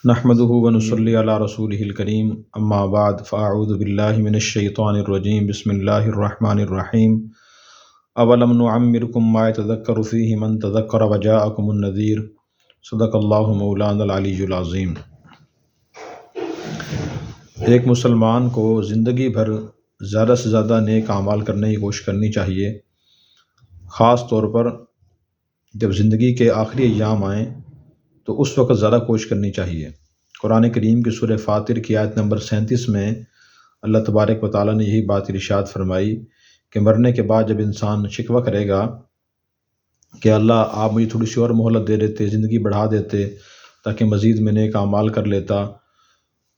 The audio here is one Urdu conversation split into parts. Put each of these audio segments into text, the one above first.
نحمده ونصلي على رسوله الكريم اما بعد فاعوذ بالله من الشیطان الرجیم بسم اللہ الرحمن الرحیم اولم نعمرکم ما يتذکر فیہ من تذکر وجاءکم النذیر صدق اللہ مولانا العلی العظیم۔ ایک مسلمان کو زندگی بھر زیادہ سے زیادہ نیک اعمال کرنے کی کوشش کرنی چاہیے، خاص طور پر جب زندگی کے آخری ایام آئیں تو اس وقت زیادہ کوشش کرنی چاہیے۔ قرآن کریم کی سورہ فاطر کی آیت نمبر 37 میں اللہ تبارک و تعالیٰ نے یہی بات ارشاد فرمائی کہ مرنے کے بعد جب انسان شکوہ کرے گا کہ اللہ آپ مجھے تھوڑی سی اور مہلت دے دیتے، زندگی بڑھا دیتے تاکہ مزید میں نیک اعمال کر لیتا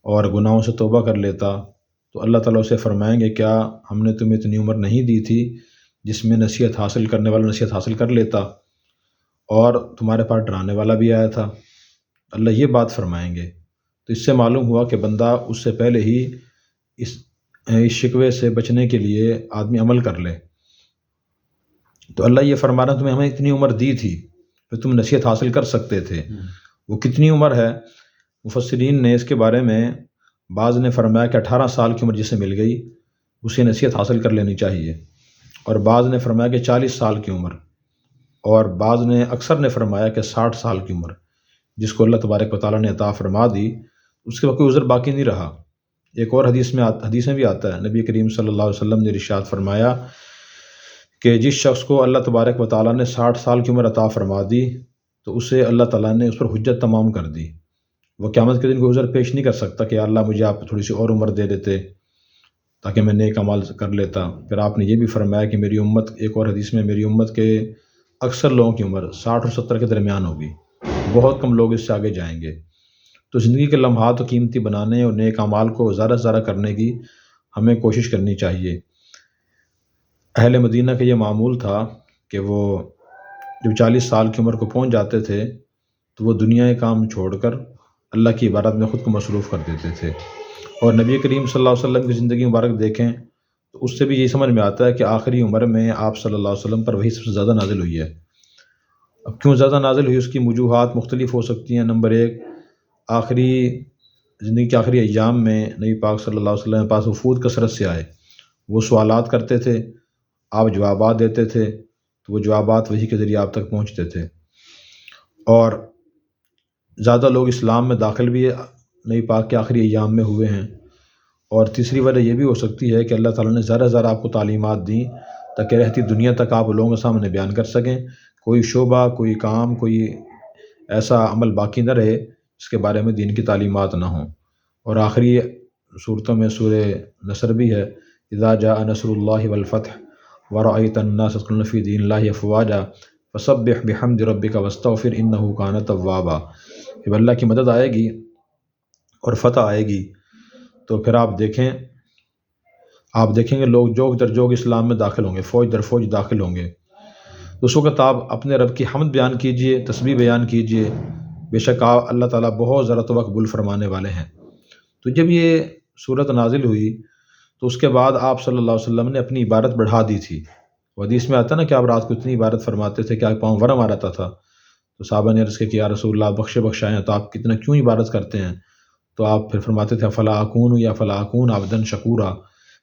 اور گناہوں سے توبہ کر لیتا، تو اللہ تعالیٰ اسے فرمائیں گے کیا ہم نے تمہیں اتنی عمر نہیں دی تھی جس میں نصیحت حاصل کرنے والا نصیحت حاصل کر لیتا اور تمہارے پاس ڈرانے والا بھی آیا تھا۔ اللہ یہ بات فرمائیں گے، تو اس سے معلوم ہوا کہ بندہ اس سے پہلے ہی اس شکوے سے بچنے کے لیے آدمی عمل کر لے۔ تو اللہ یہ فرما رہا تمہیں ہمیں اتنی عمر دی تھی پھر تم نصیحت حاصل کر سکتے تھے، وہ کتنی عمر ہے؟ مفسرین نے اس کے بارے میں بعض نے فرمایا کہ 18 سال کی عمر جسے مل گئی اسے نصیحت حاصل کر لینی چاہیے، اور بعض نے فرمایا کہ 40 سال کی عمر، اور بعض نے اکثر نے فرمایا کہ 60 سال کی عمر جس کو اللہ تبارک و تعالیٰ نے عطا فرما دی، اس کے وقت کوئی عذر باقی نہیں رہا۔ ایک اور حدیث میں بھی آتا ہے، نبی کریم صلی اللہ علیہ وسلم نے ارشاد فرمایا کہ جس شخص کو اللہ تبارک و تعالیٰ نے 60 سال کی عمر عطا فرما دی تو اسے اللہ تعالیٰ نے اس پر حجت تمام کر دی، وہ قیامت کے دن کوئی عذر پیش نہیں کر سکتا کہ اللہ مجھے آپ تھوڑی سی اور عمر دے دیتے تاکہ میں نیک اعمال کر لیتا۔ پھر آپ نے یہ بھی فرمایا کہ میری امت، ایک اور حدیث میں، میری امت کے اکثر لوگوں کی عمر 60 اور 70 کے درمیان ہوگی، بہت کم لوگ اس سے آگے جائیں گے۔ تو زندگی کے لمحات کو قیمتی بنانے اور نیک اعمال کو زیادہ سے زیادہ کرنے کی ہمیں کوشش کرنی چاہیے۔ اہل مدینہ کا یہ معمول تھا کہ وہ جب 40 سال کی عمر کو پہنچ جاتے تھے تو وہ دنیا کے کام چھوڑ کر اللہ کی عبادت میں خود کو مصروف کر دیتے تھے۔ اور نبی کریم صلی اللہ علیہ وسلم کی زندگی مبارک دیکھیں تو اس سے بھی یہی سمجھ میں آتا ہے کہ آخری عمر میں آپ صلی اللہ علیہ وسلم پر وہی سب سے زیادہ نازل ہوئی ہے۔ اب کیوں زیادہ نازل ہوئی، اس کی وجوہات مختلف ہو سکتی ہیں۔ نمبر 1، زندگی کے آخری ایام میں نبی پاک صلی اللہ علیہ وسلم کے پاس وفود کثرت سے آئے، وہ سوالات کرتے تھے، آپ جوابات دیتے تھے، تو وہ جوابات وحی کے ذریعے آپ تک پہنچتے تھے، اور زیادہ لوگ اسلام میں داخل بھی نبی پاک کے آخری ایام میں ہوئے ہیں۔ اور تیسری وجہ یہ بھی ہو سکتی ہے کہ اللہ تعالیٰ نے زیادہ زیادہ آپ کو تعلیمات دیں تاکہ رہتی دنیا تک آپ لوگوں کے سامنے بیان کر سکیں، کوئی شعبہ، کوئی کام، کوئی ایسا عمل باقی نہ رہے جس کے بارے میں دین کی تعلیمات نہ ہوں۔ اور آخری صورتوں میں سورہ نصر بھی ہے، اذا جاء نصر اللہ والفتح ورأیت الناس يدخلون فی دین اللہ افواجا فسبح بحمد ربک واستغفر انہ کان توابا۔ جب اللہ کی مدد آئے گی اور فتح آئے گی تو پھر آپ دیکھیں گے لوگ جوگ در جوگ اسلام میں داخل ہوں گے، فوج در فوج داخل ہوں گے۔ اس وقت آپ اپنے رب کی حمد بیان کیجئے، تسبیح بیان کیجئے، بے شک اللہ تعالیٰ بہت زیادہ توبہ قبول فرمانے والے ہیں۔ تو جب یہ صورت نازل ہوئی تو اس کے بعد آپ صلی اللہ علیہ وسلم نے اپنی عبادت بڑھا دی تھی۔ وہ حدیث میں آتا نا کہ آپ رات کو اتنی عبادت فرماتے تھے کہ آپ پاؤں ورم آ رہتا تھا، تو صحابہ نے عرض کیا کہ یا رسول اللہ بخشائیں، تو آپ کتنا کیوں عبادت کرتے ہیں؟ تو آپ پھر فرماتے تھے فلا اکون یا فلا اکون عبدا شکورا،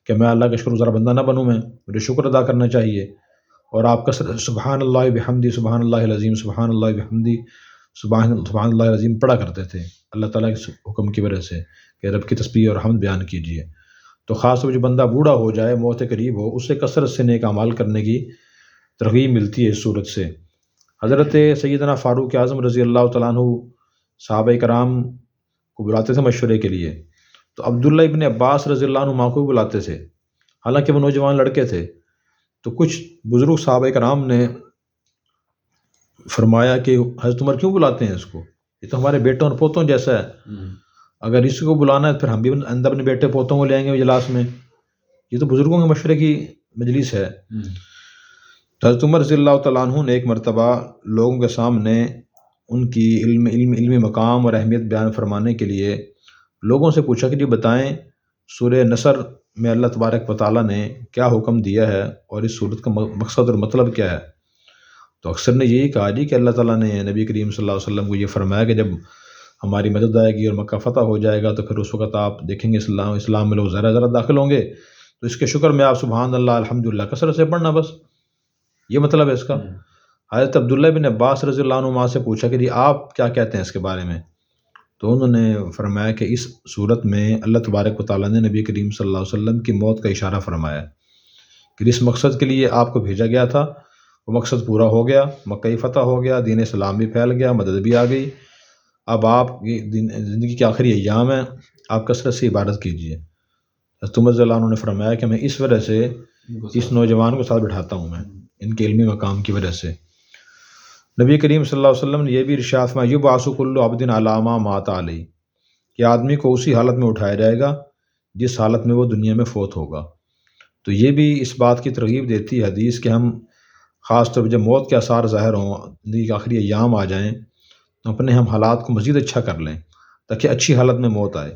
کہ میں اللہ کا شکر گزار بندہ نہ بنوں، میں مجھے شکر ادا کرنا چاہیے۔ اور آپ کا سبحان اللہ بحمدی، سبحان اللہ العظیم، سبحان اللہ بحمدی، سبحان اللہ العظیم پڑھا کرتے تھے اللہ تعالیٰ کے حکم کی وجہ سے کہ رب کی تسبیح اور حمد بیان کیجیے۔ تو خاص طور پر جو بندہ بوڑھا ہو جائے، موت قریب ہو، اسے کثرت سے نیک اعمال کرنے کی ترغیب ملتی ہے اس صورت سے۔ حضرت سیدنا فاروق اعظم رضی اللہ تعالیٰ عنہ صحابہ کرام کو بلاتے تھے مشورے کے لیے، تو عبداللہ ابن عباس رضی اللہ عنہ کو بھی بلاتے تھے، حالانکہ وہ نوجوان لڑکے تھے۔ تو کچھ بزرگ صحابہ کرام نے فرمایا کہ حضرت عمر کیوں بلاتے ہیں اس کو، یہ تو ہمارے بیٹوں اور پوتوں جیسا ہے، اگر اس کو بلانا ہے پھر ہم بھی اندر اپنے بیٹے پوتوں کو لے آئیں گے اجلاس میں، یہ تو بزرگوں کے مشورے کی مجلس ہے۔ تو حضرت عمر رضی اللہ تعالیٰ عنہ نے ایک مرتبہ لوگوں کے سامنے ان کی علمی مقام اور اہمیت بیان فرمانے کے لیے لوگوں سے پوچھا کہ جی بتائیں سورہ نصر میں اللہ تبارک و تعالیٰ نے کیا حکم دیا ہے اور اس صورت کا مقصد اور مطلب کیا ہے؟ تو اکثر نے یہی کہا جی کہ اللہ تعالیٰ نے نبی کریم صلی اللہ علیہ وسلم کو یہ فرمایا کہ جب ہماری مدد آئے گی اور مکہ فتح ہو جائے گا، تو پھر اس وقت آپ دیکھیں گے اسلام میں لوگ ذرا ذرا داخل ہوں گے، تو اس کے شکر میں آپ سبحان اللہ الحمدللہ کثرت سے پڑھنا، بس یہ مطلب ہے اس کا۔ حضرت عبداللہ بن عباس رضی اللہ عنہ سے پوچھا کہ جی آپ کیا کہتے ہیں اس کے بارے میں، تو انہوں نے فرمایا کہ اس صورت میں اللہ تبارک و تعالیٰ نے نبی کریم صلی اللہ علیہ وسلم کی موت کا اشارہ فرمایا کہ جس مقصد کے لیے آپ کو بھیجا گیا تھا وہ مقصد پورا ہو گیا، مکہ فتح ہو گیا، دین اسلام بھی پھیل گیا، مدد بھی آ گئی، اب آپ کی زندگی کے آخری ایام ہیں، آپ کثرت سے عبادت کیجیے۔ حضرت عمر رضی اللہ عنہ نے فرمایا کہ میں اس وجہ سے اس نوجوان کو ساتھ بٹھاتا ہوں، میں ان کے علمی مقام کی وجہ سے۔ نبی کریم صلی اللہ علیہ وسلم نے یہ بھی ارشاد فرمایا یبعث کل عبد علی ما مات علیہ، کہ آدمی کو اسی حالت میں اٹھایا جائے گا جس حالت میں وہ دنیا میں فوت ہوگا۔ تو یہ بھی اس بات کی ترغیب دیتی ہے حدیث کہ ہم خاص طور پہ جب موت کے آثار ظاہر ہوں، زندگی کے آخری ایام آ جائیں، تو اپنے ہم حالات کو مزید اچھا کر لیں تاکہ اچھی حالت میں موت آئے۔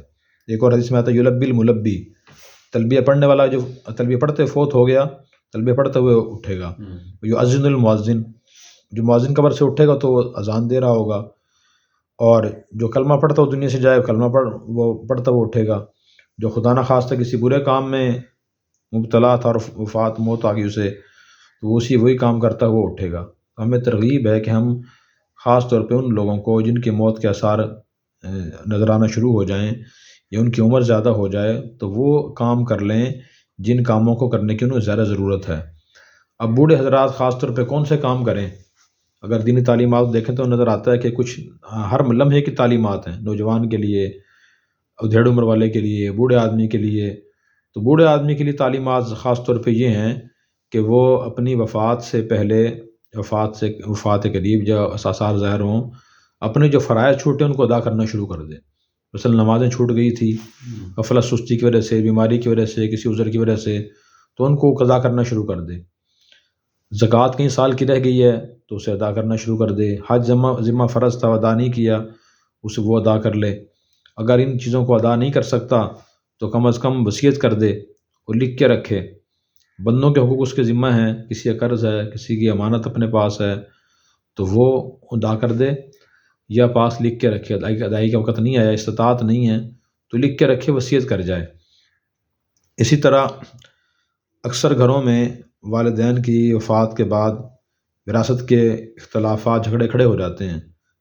ایک اور حدیث میں آتا ہے یلبی الملبی، تلبیہ پڑھنے والا جو تلبیہ پڑھتے فوت ہو گیا، تلبیہ پڑھتے ہوئے اٹھے گا۔ یؤذن المؤذن، جو مؤذن قبر سے اٹھے گا تو وہ اذان دے رہا ہوگا، اور جو کلمہ پڑھتا وہ دنیا سے جائے کلمہ پڑھتا وہ اٹھے گا۔ جو خدا نخواستہ کسی برے کام میں مبتلا تھا اور وفات موت آ گئی اسے، تو وہ وہی کام کرتا وہ اٹھے گا۔ ہمیں ترغیب ہے کہ ہم خاص طور پہ ان لوگوں کو جن کی موت کے آثار نظر آنا شروع ہو جائیں یا ان کی عمر زیادہ ہو جائے، تو وہ کام کر لیں جن کاموں کو کرنے کی انہیں زیادہ ضرورت ہے۔ اب بوڑھے حضرات خاص طور پہ کون سے کام کریں؟ اگر دینی تعلیمات دیکھیں تو نظر آتا ہے کہ کچھ ہر لمحے کی تعلیمات ہیں، نوجوان کے لیے، ادھیڑ عمر والے کے لیے، بوڑھے آدمی کے لیے۔ تو بوڑھے آدمی کے لیے تعلیمات خاص طور پہ یہ ہیں کہ وہ اپنی وفات سے پہلے، وفات قریب جو آثار ظاہر ہوں، اپنے جو فرائض چھوٹے ان کو ادا کرنا شروع کر دے۔ مثلا نمازیں چھوٹ گئی تھی غفلت سستی کی وجہ سے، بیماری کی وجہ سے، کسی عذر کی وجہ سے، تو ان کو قضا کرنا شروع کر دے۔ زکوٰۃ کئی سال کی رہ گئی ہے تو اسے ادا کرنا شروع کر دے۔ حج ذمہ فرض تھا ادا نہیں کیا، اسے وہ ادا کر لے۔ اگر ان چیزوں کو ادا نہیں کر سکتا تو کم از کم وصیت کر دے اور لکھ کے رکھے۔ بندوں کے حقوق اس کے ذمہ ہیں، کسی کا قرض ہے، کسی کی امانت اپنے پاس ہے تو وہ ادا کر دے، یا پاس لکھ کے رکھے۔ ادائی کا وقت نہیں آیا، استطاعت نہیں ہے تو لکھ کے رکھے، وصیت کر جائے۔ اسی طرح اکثر گھروں میں والدین کی وفات کے بعد وراثت کے اختلافات، جھگڑے کھڑے ہو جاتے ہیں۔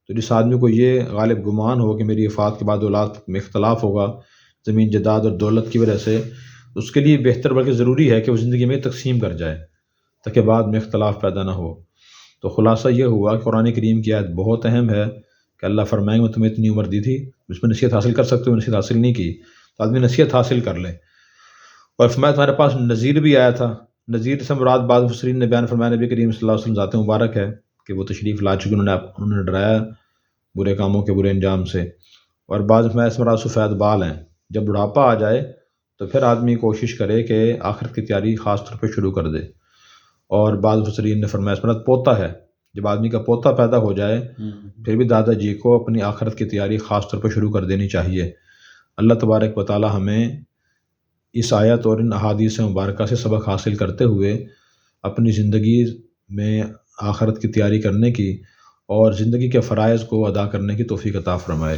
تو جس آدمی کو یہ غالب گمان ہو کہ میری وفات کے بعد اولاد میں اختلاف ہوگا زمین جائیداد اور دولت کی وجہ سے، اس کے لیے بہتر بلکہ ضروری ہے کہ وہ زندگی میں تقسیم کر جائے تاکہ بعد میں اختلاف پیدا نہ ہو۔ تو خلاصہ یہ ہوا کہ قرآن کریم کی آیت بہت اہم ہے کہ اللہ فرمائیں میں تمہیں اتنی عمر دی تھی، اس میں نصیحت حاصل کر سکتے ہو، نصیحت حاصل نہیں کی تو آدمی نصیحت حاصل کر لے۔ اور فرمایا تمہارے پاس نذیر بھی آیا تھا۔ نذیر سے مراد بعض مفسرین نے بیان فرمایا نبی کریم صلی اللہ علیہ وسلم ذات مبارک ہے کہ وہ تشریف لا چکے، انہوں نے ڈرایا برے کاموں کے برے انجام سے۔ اور بعض میں اس مراد سفید بال ہیں، جب بڑھاپا آ جائے تو پھر آدمی کوشش کرے کہ آخرت کی تیاری خاص طور پہ شروع کر دے۔ اور بعض مفسرین نے فرمایا اس مراد پوتا ہے، جب آدمی کا پوتا پیدا ہو جائے پھر بھی دادا جی کو اپنی آخرت کی تیاری خاص طور پہ شروع کر دینی چاہیے۔ اللہ تبارک و تعالی ہمیں اس آیت اور ان احادیث مبارکہ سے سبق حاصل کرتے ہوئے اپنی زندگی میں آخرت کی تیاری کرنے کی اور زندگی کے فرائض کو ادا کرنے کی توفیق عطا فرمائے۔